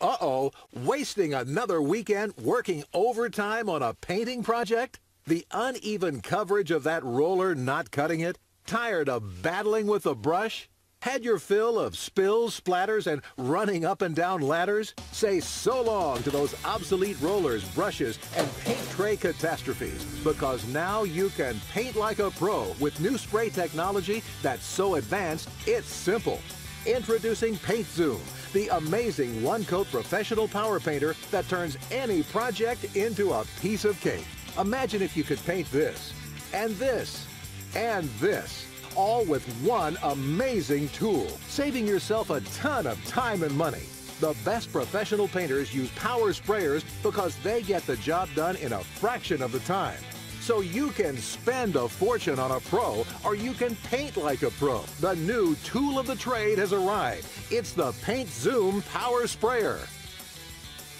Uh-oh, wasting another weekend working overtime on a painting project? The uneven coverage of that roller not cutting it? Tired of battling with the brush? Had your fill of spills, splatters, and running up and down ladders? Say so long to those obsolete rollers, brushes, and paint tray catastrophes, because now you can paint like a pro with new spray technology that's so advanced, it's simple. Introducing Paint Zoom, the amazing one-coat professional power painter that turns any project into a piece of cake. Imagine if you could paint this, and this, and this, all with one amazing tool, saving yourself a ton of time and money. The best professional painters use power sprayers because they get the job done in a fraction of the time. So you can spend a fortune on a pro, or you can paint like a pro. The new tool of the trade has arrived. It's the Paint Zoom Power Sprayer.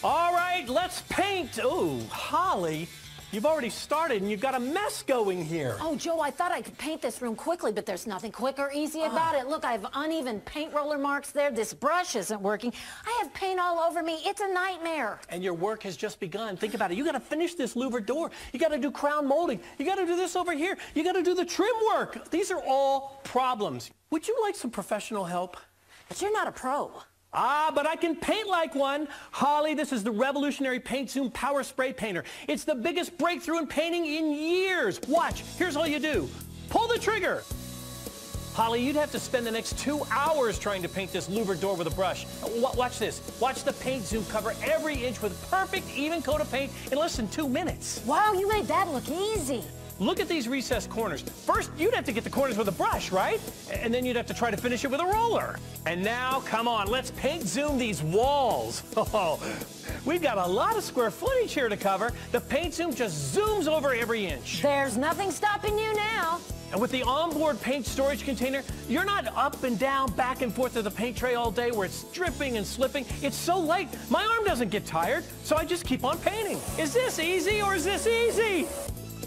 All right, let's paint. Oh, Holly, you've already started and you've got a mess going here. Oh, Joe, I thought I could paint this room quickly, but there's nothing quick or easy about it. Look, I have uneven paint roller marks there. This brush isn't working. I have paint all over me. It's a nightmare. And your work has just begun. Think about it. You got to finish this louvered door. You got to do crown molding. You got to do this over here. You got to do the trim work. These are all problems. Would you like some professional help? But you're not a pro. Ah, but I can paint like one. Holly, this is the revolutionary Paint Zoom Power Spray Painter. It's the biggest breakthrough in painting in years. Watch, here's all you do. Pull the trigger. Holly, you'd have to spend the next 2 hours trying to paint this louvered door with a brush. Watch this. Watch the Paint Zoom cover every inch with a perfect even coat of paint in less than 2 minutes. Wow, you made that look easy. Look at these recessed corners. First, you'd have to get the corners with a brush, right? And then you'd have to try to finish it with a roller. And now, come on, let's Paint Zoom these walls. Oh, we've got a lot of square footage here to cover. The Paint Zoom just zooms over every inch. There's nothing stopping you now. And with the onboard paint storage container, you're not up and down, back and forth to the paint tray all day where it's dripping and slipping. It's so light, my arm doesn't get tired, so I just keep on painting. Is this easy or is this easy?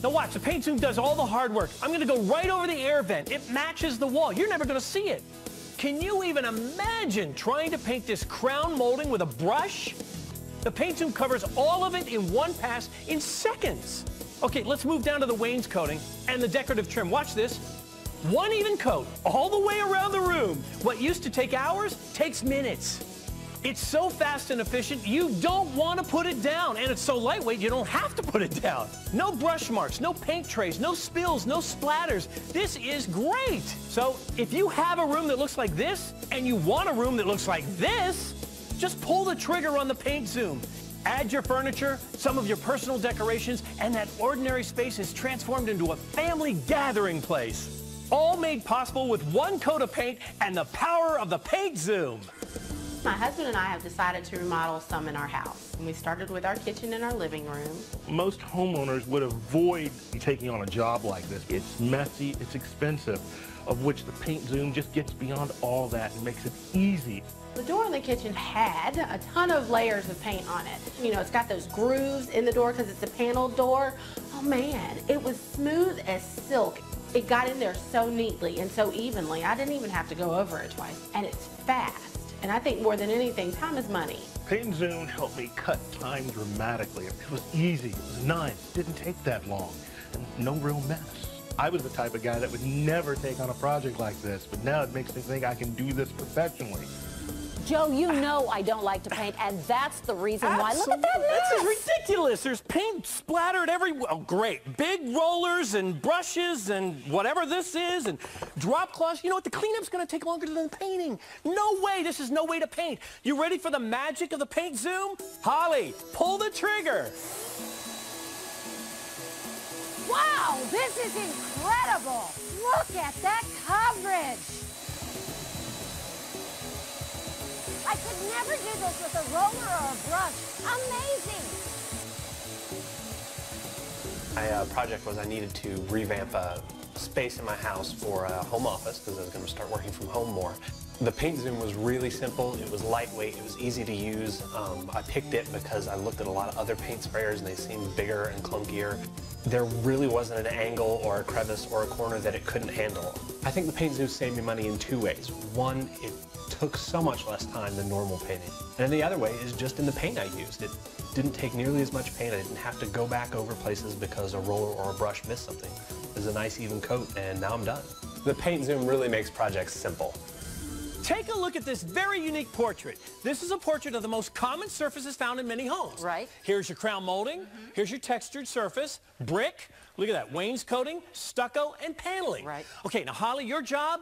Now watch, the Paint Zoom does all the hard work. I'm gonna go right over the air vent. It matches the wall. You're never gonna see it. Can you even imagine trying to paint this crown molding with a brush? The Paint Zoom covers all of it in one pass in seconds. Okay, let's move down to the wainscoting and the decorative trim. Watch this. One even coat all the way around the room. What used to take hours takes minutes. It's so fast and efficient, you don't want to put it down. And it's so lightweight, you don't have to put it down. No brush marks, no paint trays, no spills, no splatters. This is great. So if you have a room that looks like this, and you want a room that looks like this, just pull the trigger on the Paint Zoom. Add your furniture, some of your personal decorations, and that ordinary space is transformed into a family gathering place. All made possible with one coat of paint and the power of the Paint Zoom. My husband and I have decided to remodel some in our house. And we started with our kitchen and our living room. Most homeowners would avoid taking on a job like this. It's messy, it's expensive, of which the Paint Zoom just gets beyond all that and makes it easy. The door in the kitchen had a ton of layers of paint on it. You know, it's got those grooves in the door because it's a paneled door. Oh man, it was smooth as silk. It got in there so neatly and so evenly. I didn't even have to go over it twice. And it's fast. And I think more than anything, time is money. Paint Zoom helped me cut time dramatically. It was easy, it was nice, it didn't take that long, and no real mess. I was the type of guy that would never take on a project like this, but now it makes me think I can do this professionally. Joe, you know I don't like to paint, and that's the reason why. Look at that mess. This is ridiculous. There's paint splattered everywhere. Oh, great. Big rollers and brushes and whatever this is and drop cloths. You know what? The cleanup's going to take longer than the painting. No way. This is no way to paint. You ready for the magic of the Paint Zoom? Holly, pull the trigger. Wow, this is incredible. Look at that coverage. I could never do this with a roller or a brush. Amazing. My project was I needed to revamp a space in my house for a home office because I was going to start working from home more. The Paint Zoom was really simple. It was lightweight. It was easy to use. I picked it because I looked at a lot of other paint sprayers and they seemed bigger and clunkier. There really wasn't an angle or a crevice or a corner that it couldn't handle. I think the Paint Zoom saved me money in two ways. One, it took so much less time than normal painting. And the other way is just in the paint I used. It didn't take nearly as much paint. I didn't have to go back over places because a roller or a brush missed something. It was a nice even coat, and now I'm done. The paint zoom really makes projects simple. Take a look at this very unique portrait. This is a portrait of the most common surfaces found in many homes. Right. Here's your crown molding. Here's your textured surface, brick. Look at that, wainscoting, stucco, and paneling. Right. Okay, now Holly, your job,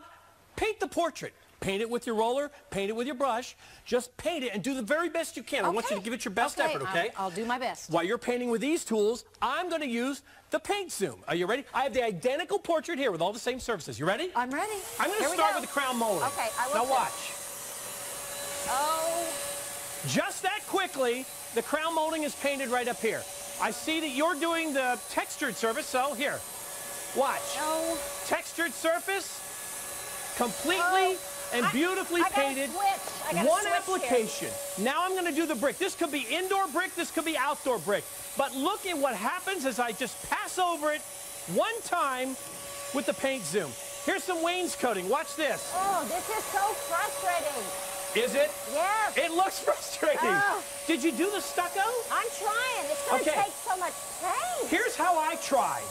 paint the portrait. Paint it with your roller, paint it with your brush. Just paint it and do the very best you can. I want you to give it your best effort, okay? I'll do my best. While you're painting with these tools, I'm going to use the paint zoom. Are you ready? I have the identical portrait here with all the same surfaces. You ready? I'm ready. I'm going to start with the crown molding. Okay, I will. Now watch. Oh. Just that quickly, the crown molding is painted right up here. I see that you're doing the textured surface, so here, watch. Oh. Textured surface, completely and beautifully painted. One application. Now I'm going to do the brick. This could be indoor brick, this could be outdoor brick. But look at what happens as I just pass over it one time with the paint zoom. Here's some wainscoting. Watch this. Oh, this is so frustrating. Is it? Yes. It looks frustrating. Oh. Did you do the stucco? I'm trying. It's going to take so much paint. Here's how I try.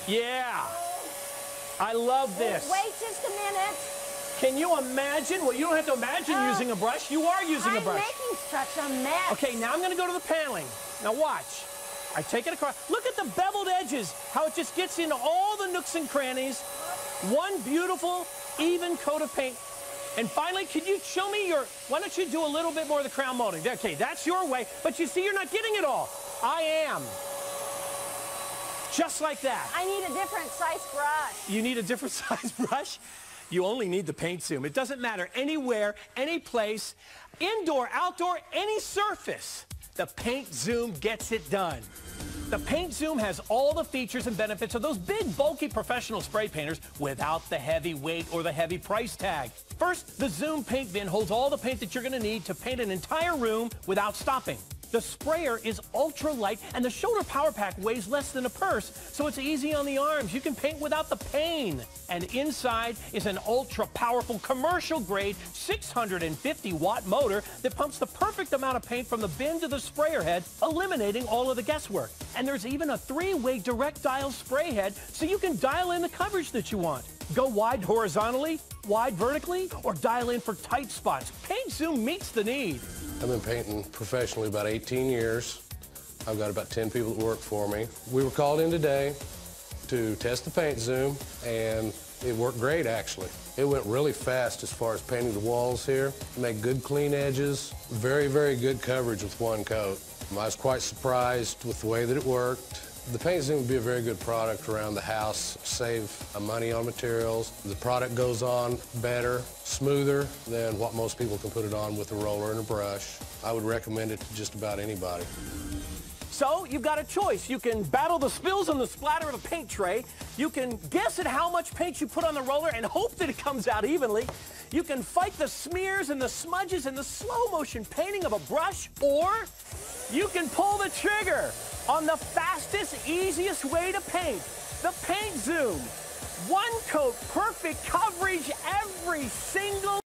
Yeah. I love this. Wait just a minute. Can you imagine? Well, you don't have to imagine using a brush. You are using a brush. I'm making such a mess. Okay, now I'm going to go to the paneling. Now watch. I take it across. Look at the beveled edges, how it just gets into all the nooks and crannies. One beautiful, even coat of paint. And finally, could you show me your, why don't you do a little bit more of the crown molding? Okay, that's your way, but you see you're not getting it all. I am. Just like that. I need a different size brush. You need a different size brush? You only need the paint zoom. It doesn't matter anywhere, any place, indoor, outdoor, any surface. The paint zoom gets it done. The paint zoom has all the features and benefits of those big, bulky professional spray painters without the heavy weight or the heavy price tag. First, the zoom paint bin holds all the paint that you're going to need to paint an entire room without stopping. The sprayer is ultra light, and the shoulder power pack weighs less than a purse, so it's easy on the arms. You can paint without the pain. And inside is an ultra powerful commercial grade 650-watt motor that pumps the perfect amount of paint from the bin to the sprayer head, eliminating all of the guesswork. And there's even a 3-way direct dial spray head, so you can dial in the coverage that you want. Go wide horizontally, wide vertically, or dial in for tight spots. Paint Zoom meets the need. I've been painting professionally about 18 years. I've got about 10 people that work for me. We were called in today to test the paint zoom, and it worked great, actually. It went really fast as far as painting the walls here. Make good, clean edges. Very, very good coverage with one coat. I was quite surprised with the way that it worked. The paint zoom would be a very good product around the house, save money on materials. The product goes on better, smoother than what most people can put it on with a roller and a brush. I would recommend it to just about anybody. So you've got a choice. You can battle the spills and the splatter of a paint tray. You can guess at how much paint you put on the roller and hope that it comes out evenly. You can fight the smears and the smudges and the slow motion painting of a brush, or you can pull the trigger on the fastest, easiest way to paint, the paint zoom. One coat, perfect coverage every single